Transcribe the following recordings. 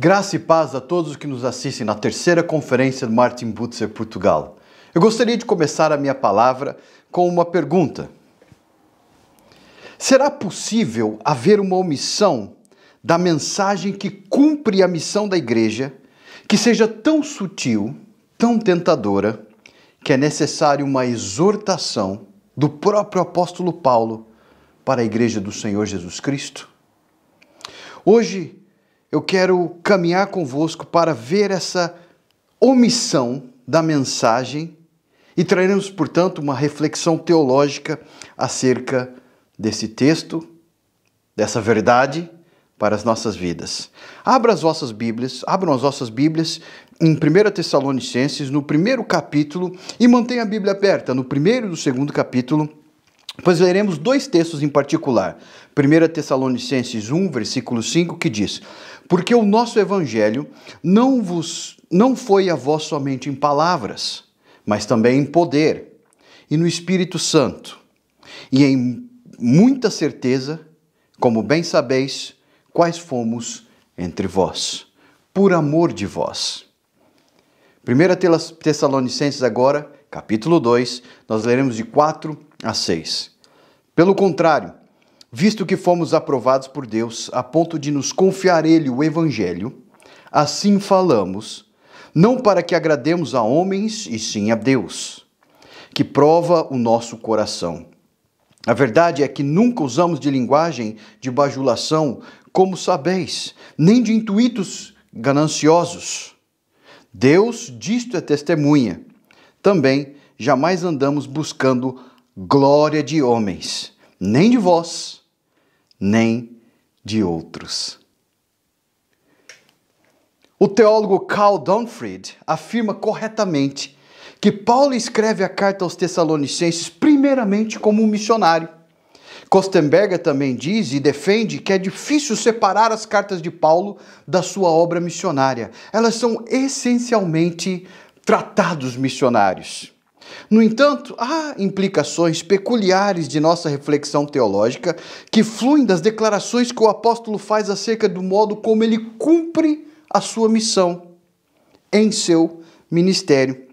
Graça e paz a todos que nos assistem na terceira conferência do Martin Butzer Portugal. Eu gostaria de começar a minha palavra com uma pergunta. Será possível haver uma omissão da mensagem que cumpre a missão da igreja, que seja tão sutil, tão tentadora, que é necessário uma exortação do próprio apóstolo Paulo para a igreja do Senhor Jesus Cristo? Hoje eu quero caminhar convosco para ver essa omissão da mensagem e traremos, portanto, uma reflexão teológica acerca desse texto, dessa verdade para as nossas vidas. Abram as vossas Bíblias em 1 Tessalonicenses, no primeiro capítulo, e mantenha a Bíblia aberta no primeiro e no segundo capítulo, pois leremos dois textos em particular. 1 Tessalonicenses 1, versículo 5, que diz: porque o nosso evangelho não foi a vós somente em palavras, mas também em poder, e no Espírito Santo, e em muita certeza, como bem sabeis, quais fomos entre vós, por amor de vós. 1 Tessalonicenses agora, capítulo 2, nós leremos de 4 a 6. Pelo contrário, visto que fomos aprovados por Deus a ponto de nos confiar Ele o Evangelho, assim falamos, não para que agrademos a homens, e sim a Deus, que prova o nosso coração. A verdade é que nunca usamos de linguagem de bajulação, como sabeis, nem de intuitos gananciosos. Deus disto é testemunha. Também jamais andamos buscando glória de homens, nem de vós, nem de outros. O teólogo Karl Dönfried afirma corretamente que Paulo escreve a carta aos Tessalonicenses primeiramente como um missionário. Kostenberger também diz e defende que é difícil separar as cartas de Paulo da sua obra missionária. Elas são essencialmente tratados missionários. No entanto, há implicações peculiares de nossa reflexão teológica que fluem das declarações que o apóstolo faz acerca do modo como ele cumpre a sua missão em seu ministério.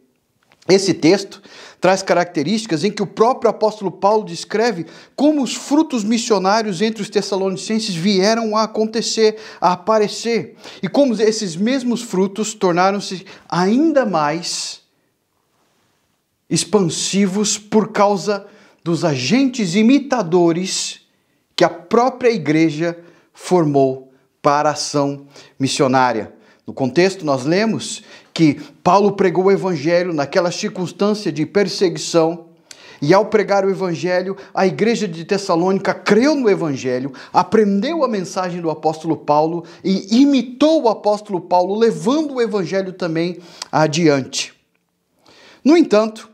Esse texto traz características em que o próprio apóstolo Paulo descreve como os frutos missionários entre os tessalonicenses vieram a acontecer, a aparecer, e como esses mesmos frutos tornaram-se ainda mais expansivos por causa dos agentes imitadores que a própria igreja formou para a ação missionária. No contexto, nós lemos que Paulo pregou o evangelho naquela circunstância de perseguição, e ao pregar o evangelho, a igreja de Tessalônica creu no evangelho, aprendeu a mensagem do apóstolo Paulo e imitou o apóstolo Paulo, levando o evangelho também adiante. No entanto,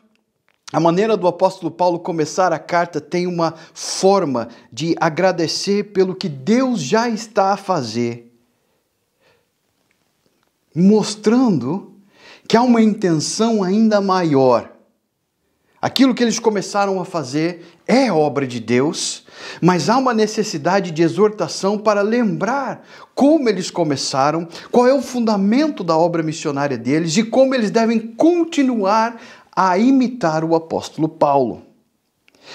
a maneira do apóstolo Paulo começar a carta tem uma forma de agradecer pelo que Deus já está a fazer, mostrando que há uma intenção ainda maior. Aquilo que eles começaram a fazer é obra de Deus, mas há uma necessidade de exortação para lembrar como eles começaram, qual é o fundamento da obra missionária deles e como eles devem continuar a imitar o apóstolo Paulo.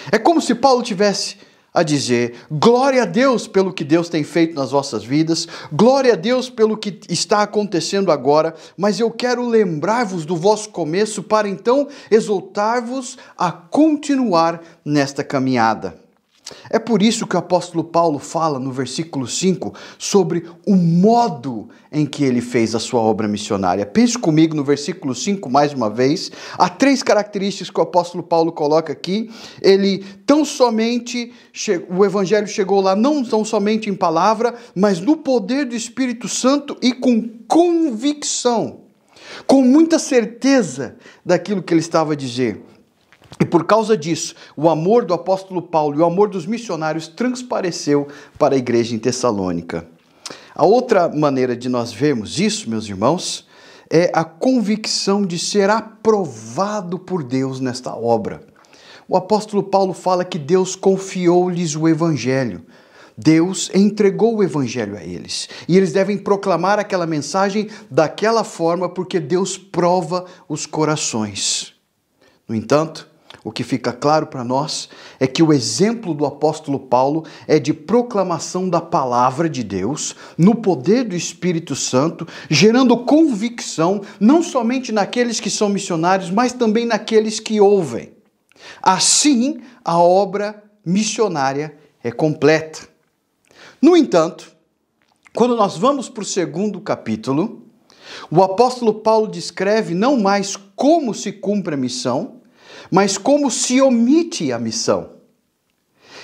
É como se Paulo tivesse a dizer: glória a Deus pelo que Deus tem feito nas vossas vidas, glória a Deus pelo que está acontecendo agora, mas eu quero lembrar-vos do vosso começo para então exortar-vos a continuar nesta caminhada. É por isso que o apóstolo Paulo fala no versículo 5 sobre o modo em que ele fez a sua obra missionária. Pense comigo no versículo 5 mais uma vez. Há três características que o apóstolo Paulo coloca aqui. O evangelho chegou lá não tão somente em palavra, mas no poder do Espírito Santo e com convicção, com muita certeza daquilo que ele estava a dizer. E por causa disso, o amor do apóstolo Paulo e o amor dos missionários transpareceu para a igreja em Tessalônica. A outra maneira de nós vermos isso, meus irmãos, é a convicção de ser aprovado por Deus nesta obra. O apóstolo Paulo fala que Deus confiou-lhes o evangelho. Deus entregou o evangelho a eles. E eles devem proclamar aquela mensagem daquela forma porque Deus prova os corações. No entanto, o que fica claro para nós é que o exemplo do apóstolo Paulo é de proclamação da palavra de Deus, no poder do Espírito Santo, gerando convicção não somente naqueles que são missionários, mas também naqueles que ouvem. Assim, a obra missionária é completa. No entanto, quando nós vamos para o segundo capítulo, o apóstolo Paulo descreve não mais como se cumpre a missão, mas como se omite a missão.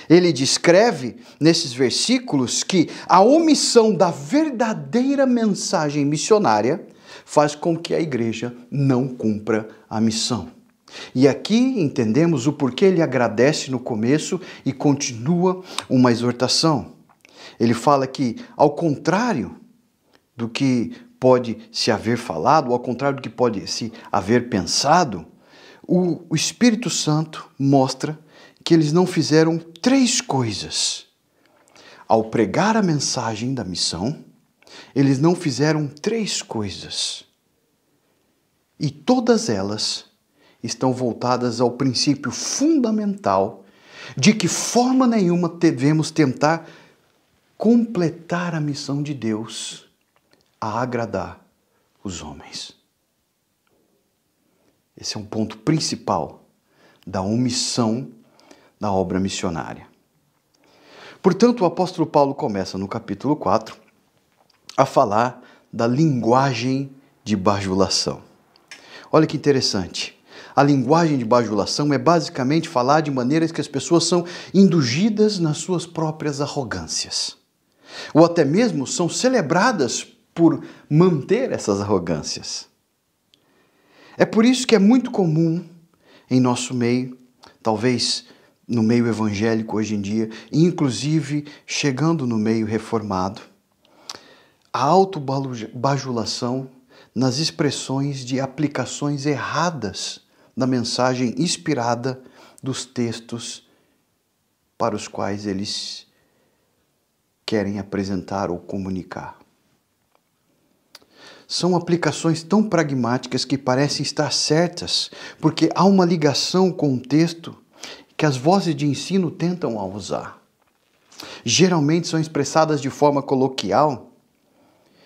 Ele descreve nesses versículos que a omissão da verdadeira mensagem missionária faz com que a igreja não cumpra a missão. E aqui entendemos o porquê ele agradece no começo e continua uma exortação. Ele fala que, ao contrário do que pode se haver falado, ao contrário do que pode se haver pensado, o Espírito Santo mostra que eles não fizeram 3 coisas. Ao pregar a mensagem da missão, eles não fizeram 3 coisas. E todas elas estão voltadas ao princípio fundamental de que forma nenhuma devemos tentar completar a missão de Deus a agradar os homens. Esse é um ponto principal da omissão da obra missionária. Portanto, o apóstolo Paulo começa no capítulo 4 a falar da linguagem de bajulação. Olha que interessante. A linguagem de bajulação é basicamente falar de maneiras que as pessoas são induzidas nas suas próprias arrogâncias. Ou até mesmo são celebradas por manter essas arrogâncias. É por isso que é muito comum em nosso meio, talvez no meio evangélico hoje em dia, e inclusive chegando no meio reformado, a autobajulação nas expressões de aplicações erradas da mensagem inspirada dos textos para os quais eles querem apresentar ou comunicar. São aplicações tão pragmáticas que parecem estar certas, porque há uma ligação com o texto que as vozes de ensino tentam usar. Geralmente são expressadas de forma coloquial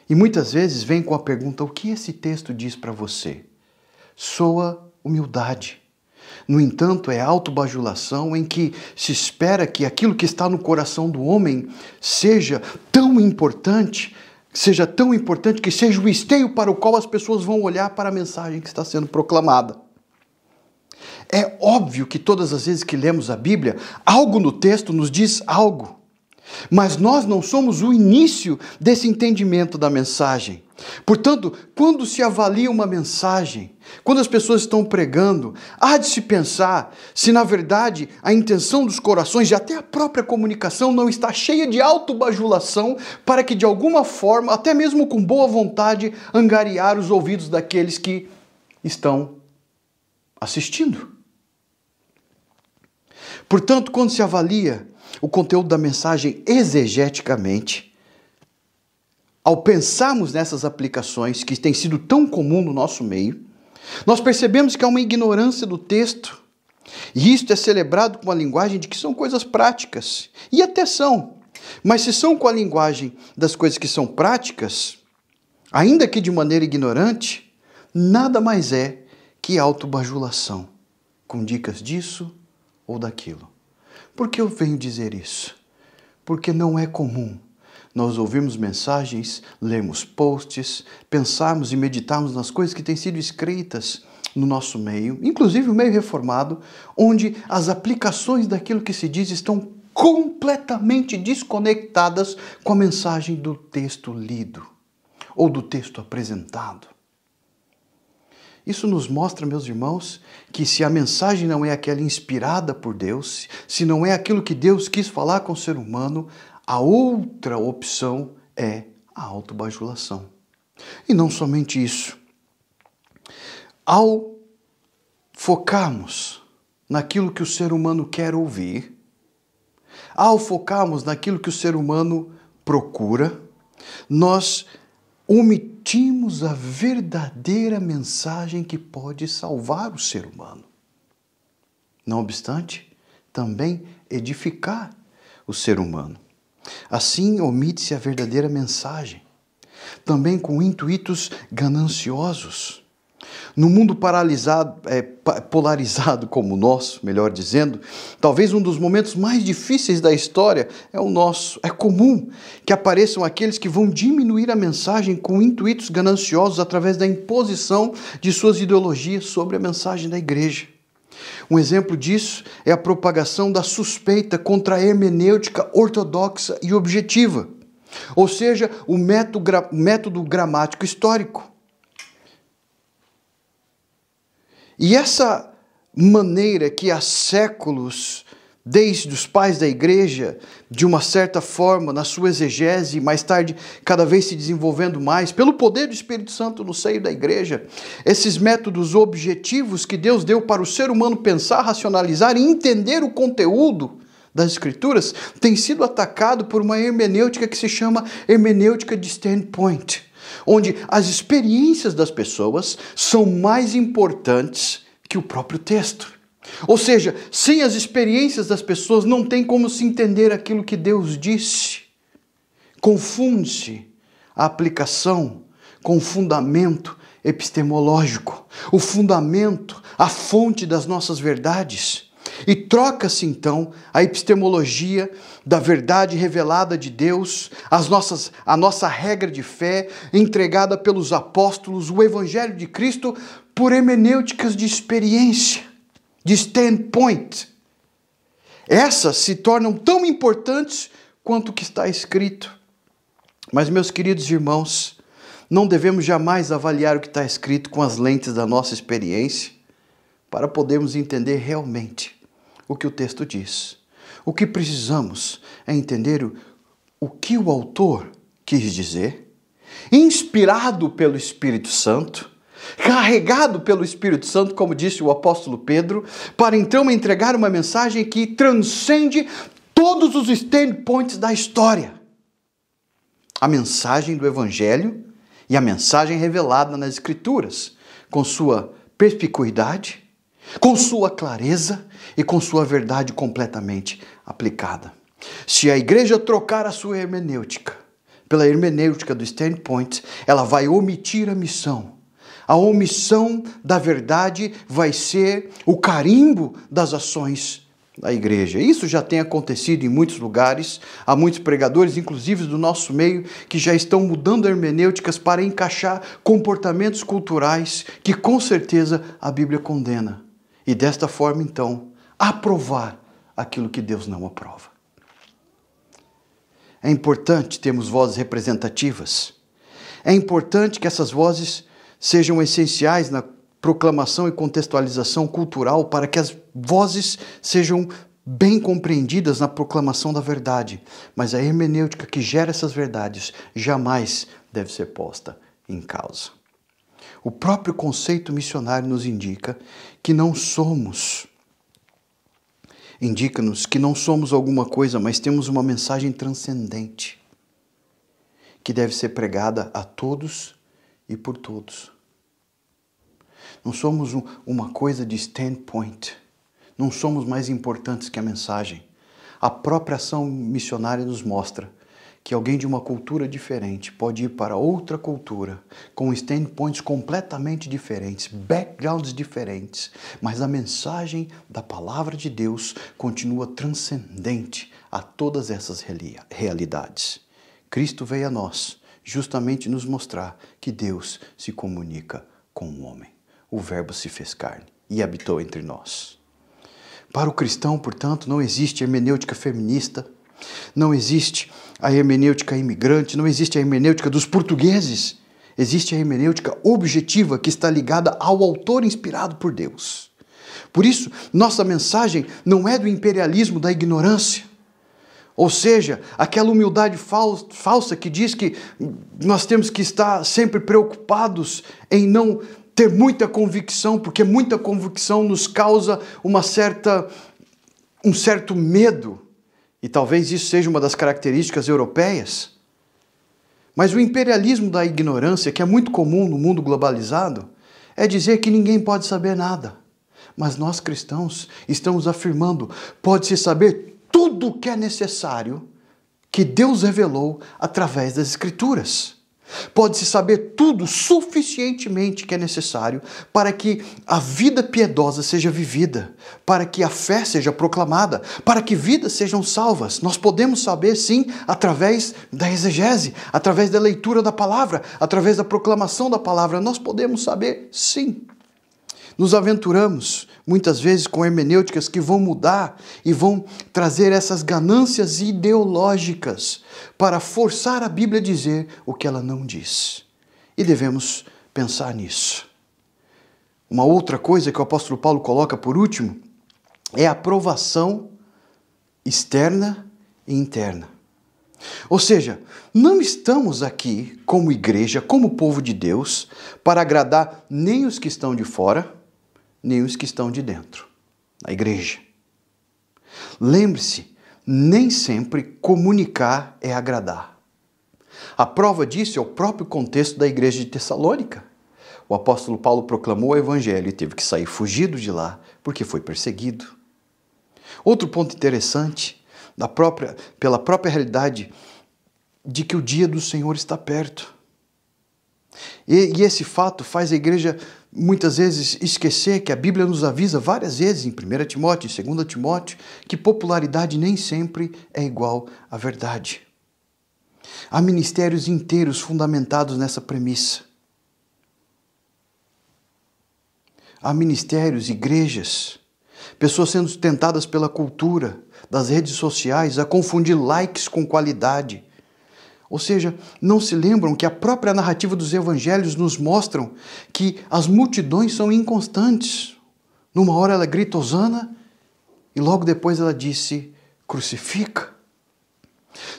e muitas vezes vêm com a pergunta: o que esse texto diz para você? Soa humildade. No entanto, é autobajulação em que se espera que aquilo que está no coração do homem seja tão importante que seja o esteio para o qual as pessoas vão olhar para a mensagem que está sendo proclamada. É óbvio que todas as vezes que lemos a Bíblia, algo no texto nos diz algo. Mas nós não somos o início desse entendimento da mensagem. Portanto, quando se avalia uma mensagem, quando as pessoas estão pregando, há de se pensar se na verdade a intenção dos corações e até a própria comunicação não está cheia de autobajulação para que de alguma forma, até mesmo com boa vontade, angariar os ouvidos daqueles que estão assistindo. Portanto, quando se avalia o conteúdo da mensagem exegeticamente, ao pensarmos nessas aplicações que têm sido tão comum no nosso meio, nós percebemos que há uma ignorância do texto, e isto é celebrado com a linguagem de que são coisas práticas, e até são, mas se são com a linguagem das coisas que são práticas, ainda que de maneira ignorante, nada mais é que autobajulação, com dicas disso ou daquilo. Por que eu venho dizer isso? Porque não é comum nós ouvirmos mensagens, lermos posts, pensarmos e meditarmos nas coisas que têm sido escritas no nosso meio, inclusive o meio reformado, onde as aplicações daquilo que se diz estão completamente desconectadas com a mensagem do texto lido ou do texto apresentado. Isso nos mostra, meus irmãos, que se a mensagem não é aquela inspirada por Deus, se não é aquilo que Deus quis falar com o ser humano, a outra opção é a autobajulação. E não somente isso. Ao focarmos naquilo que o ser humano quer ouvir, Ao focarmos naquilo que o ser humano procura, nós omitimos a verdadeira mensagem que pode salvar o ser humano. Não obstante, também edificar o ser humano. Assim, omite-se a verdadeira mensagem, também com intuitos gananciosos. No mundo polarizado como o nosso, melhor dizendo, talvez um dos momentos mais difíceis da história é o nosso. É comum que apareçam aqueles que vão diminuir a mensagem com intuitos gananciosos através da imposição de suas ideologias sobre a mensagem da igreja. Um exemplo disso é a propagação da suspeita contra a hermenêutica ortodoxa e objetiva, ou seja, o método gramático histórico. E essa maneira que há séculos, desde os pais da igreja, de uma certa forma, na sua exegese, mais tarde cada vez se desenvolvendo mais, pelo poder do Espírito Santo no seio da igreja, esses métodos objetivos que Deus deu para o ser humano pensar, racionalizar e entender o conteúdo das Escrituras, tem sido atacado por uma hermenêutica que se chama hermenêutica de standpoint, onde as experiências das pessoas são mais importantes que o próprio texto. Ou seja, sem as experiências das pessoas não tem como se entender aquilo que Deus disse. Confunde-se a aplicação com o fundamento epistemológico, o fundamento, a fonte das nossas verdades. E troca-se então a epistemologia da verdade revelada de Deus, a nossa regra de fé entregada pelos apóstolos, o Evangelho de Cristo, por hermenêuticas de experiência, de standpoint. Essas se tornam tão importantes quanto o que está escrito. Mas, meus queridos irmãos, não devemos jamais avaliar o que está escrito com as lentes da nossa experiência para podermos entender realmente o que o texto diz. O que precisamos é entender o que o autor quis dizer, inspirado pelo Espírito Santo, carregado pelo Espírito Santo, como disse o apóstolo Pedro, para então entregar uma mensagem que transcende todos os standpoints da história. A mensagem do Evangelho e a mensagem revelada nas Escrituras, com sua perspicuidade, com sua clareza e com sua verdade completamente aplicada. Se a igreja trocar a sua hermenêutica pela hermenêutica do standpoint, ela vai omitir a missão. A omissão da verdade vai ser o carimbo das ações da igreja. Isso já tem acontecido em muitos lugares. Há muitos pregadores, inclusive do nosso meio, que já estão mudando hermenêuticas para encaixar comportamentos culturais que com certeza a Bíblia condena. E desta forma, então, aprovar aquilo que Deus não aprova. É importante termos vozes representativas. É importante que essas vozes sejam essenciais na proclamação e contextualização cultural para que as vozes sejam bem compreendidas na proclamação da verdade. Mas a hermenêutica que gera essas verdades jamais deve ser posta em causa. O próprio conceito missionário nos indica que indica-nos que não somos alguma coisa, mas temos uma mensagem transcendente que deve ser pregada a todos e por todos. Não somos uma coisa de standpoint, não somos mais importantes que a mensagem. A própria ação missionária nos mostra que alguém de uma cultura diferente pode ir para outra cultura, com standpoints completamente diferentes, backgrounds diferentes, mas a mensagem da palavra de Deus continua transcendente a todas essas realidades. Cristo veio a nós justamente nos mostrar que Deus se comunica com o homem. O Verbo se fez carne e habitou entre nós. Para o cristão, portanto, não existe hermenêutica feminista, não existe a hermenêutica imigrante, não existe a hermenêutica dos portugueses. Existe a hermenêutica objetiva que está ligada ao autor inspirado por Deus. Por isso, nossa mensagem não é do imperialismo da ignorância. Ou seja, aquela humildade falsa que diz que nós temos que estar sempre preocupados em não ter muita convicção, porque muita convicção nos causa um certo medo. E talvez isso seja uma das características europeias. Mas o imperialismo da ignorância, que é muito comum no mundo globalizado, é dizer que ninguém pode saber nada. Mas nós cristãos estamos afirmando, pode-se saber tudo o que é necessário que Deus revelou através das Escrituras. Pode-se saber tudo suficientemente que é necessário para que a vida piedosa seja vivida, para que a fé seja proclamada, para que vidas sejam salvas. Nós podemos saber, sim, através da exegese, através da leitura da palavra, através da proclamação da palavra. Nós podemos saber, sim. Nos aventuramos, muitas vezes, com hermenêuticas que vão mudar e vão trazer essas ganâncias ideológicas para forçar a Bíblia a dizer o que ela não diz. E devemos pensar nisso. Uma outra coisa que o apóstolo Paulo coloca por último é a aprovação externa e interna. Ou seja, não estamos aqui como igreja, como povo de Deus, para agradar nem os que estão de fora, nem os que estão de dentro, da igreja. Lembre-se, nem sempre comunicar é agradar. A prova disso é o próprio contexto da igreja de Tessalônica. O apóstolo Paulo proclamou o evangelho e teve que sair fugido de lá porque foi perseguido. Outro ponto interessante, pela própria realidade de que o dia do Senhor está perto. E esse fato faz a igreja muitas vezes esquecer que a Bíblia nos avisa várias vezes, em 1 Timóteo e 2 Timóteo, que popularidade nem sempre é igual à verdade. Há ministérios inteiros fundamentados nessa premissa. Há ministérios, igrejas, pessoas sendo tentadas pela cultura, das redes sociais, a confundir likes com qualidade. Ou seja, não se lembram que a própria narrativa dos evangelhos nos mostram que as multidões são inconstantes. Numa hora ela grita hosana e logo depois ela disse crucifica.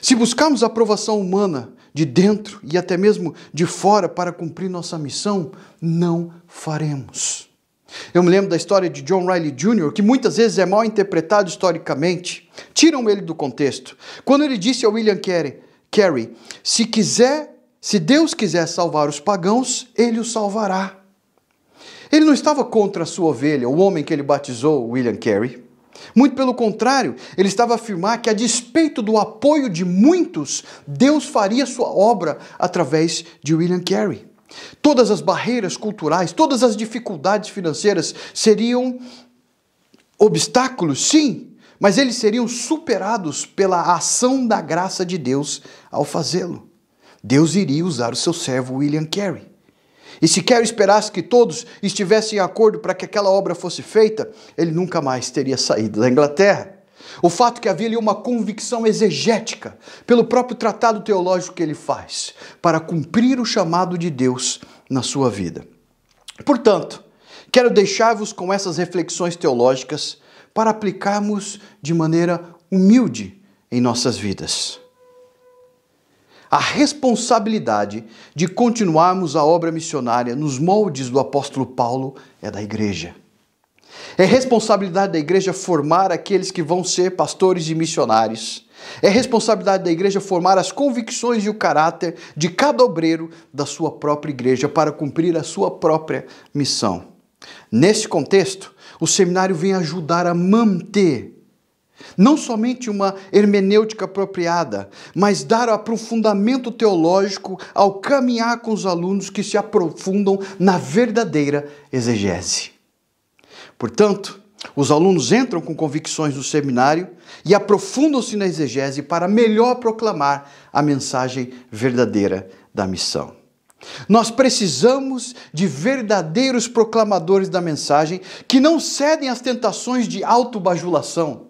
Se buscarmos a aprovação humana de dentro e até mesmo de fora para cumprir nossa missão, não faremos. Eu me lembro da história de John Riley Jr., que muitas vezes é mal interpretado historicamente. Tiram ele do contexto. Quando ele disse a William Carey, se Deus quiser salvar os pagãos, Ele os salvará. Ele não estava contra a sua ovelha, o homem que ele batizou, William Carey. Muito pelo contrário, ele estava a afirmar que, a despeito do apoio de muitos, Deus faria sua obra através de William Carey. Todas as barreiras culturais, todas as dificuldades financeiras seriam obstáculos, sim, mas eles seriam superados pela ação da graça de Deus ao fazê-lo. Deus iria usar o seu servo William Carey. E se Carey esperasse que todos estivessem em acordo para que aquela obra fosse feita, ele nunca mais teria saído da Inglaterra. O fato que havia ali uma convicção exegética pelo próprio tratado teológico que ele faz para cumprir o chamado de Deus na sua vida. Portanto, quero deixar-vos com essas reflexões teológicas para aplicarmos de maneira humilde em nossas vidas. A responsabilidade de continuarmos a obra missionária nos moldes do apóstolo Paulo é da igreja. É responsabilidade da igreja formar aqueles que vão ser pastores e missionários. É responsabilidade da igreja formar as convicções e o caráter de cada obreiro da sua própria igreja para cumprir a sua própria missão. Nesse contexto, o seminário vem ajudar a manter não somente uma hermenêutica apropriada, mas dar aprofundamento teológico ao caminhar com os alunos que se aprofundam na verdadeira exegese. Portanto, os alunos entram com convicções no seminário e aprofundam-se na exegese para melhor proclamar a mensagem verdadeira da missão. Nós precisamos de verdadeiros proclamadores da mensagem que não cedem às tentações de autobajulação.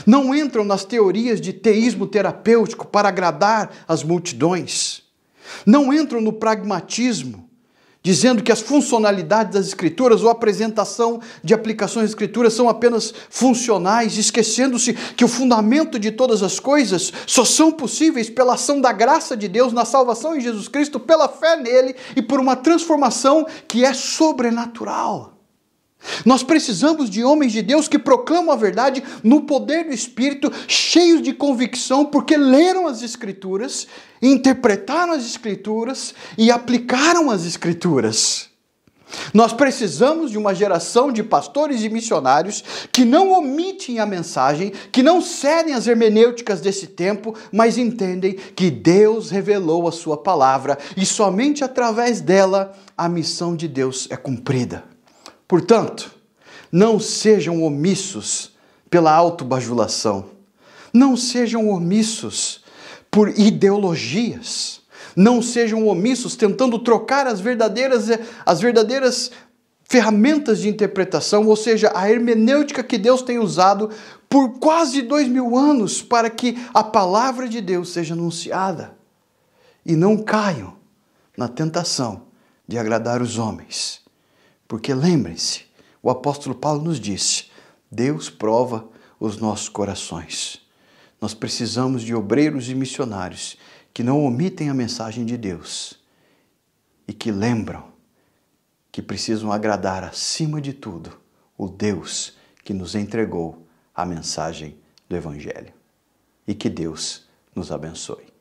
Não entram nas teorias de teísmo terapêutico para agradar as multidões. Não entram no pragmatismo, dizendo que as funcionalidades das Escrituras ou a apresentação de aplicações das Escrituras são apenas funcionais, esquecendo-se que o fundamento de todas as coisas só são possíveis pela ação da graça de Deus na salvação em Jesus Cristo, pela fé nele e por uma transformação que é sobrenatural. Nós precisamos de homens de Deus que proclamam a verdade no poder do Espírito, cheios de convicção, porque leram as Escrituras, interpretaram as Escrituras e aplicaram as Escrituras. Nós precisamos de uma geração de pastores e missionários que não omitem a mensagem, que não cedem às hermenêuticas desse tempo, mas entendem que Deus revelou a sua palavra e somente através dela a missão de Deus é cumprida. Portanto, não sejam omissos pela autobajulação, não sejam omissos por ideologias, não sejam omissos tentando trocar as verdadeiras ferramentas de interpretação, ou seja, a hermenêutica que Deus tem usado por quase 2000 anos para que a palavra de Deus seja anunciada. E não caiam na tentação de agradar os homens. Porque lembrem-se, o apóstolo Paulo nos disse, Deus prova os nossos corações. Nós precisamos de obreiros e missionários que não omitem a mensagem de Deus e que lembram que precisam agradar acima de tudo o Deus que nos entregou a mensagem do Evangelho. E que Deus nos abençoe.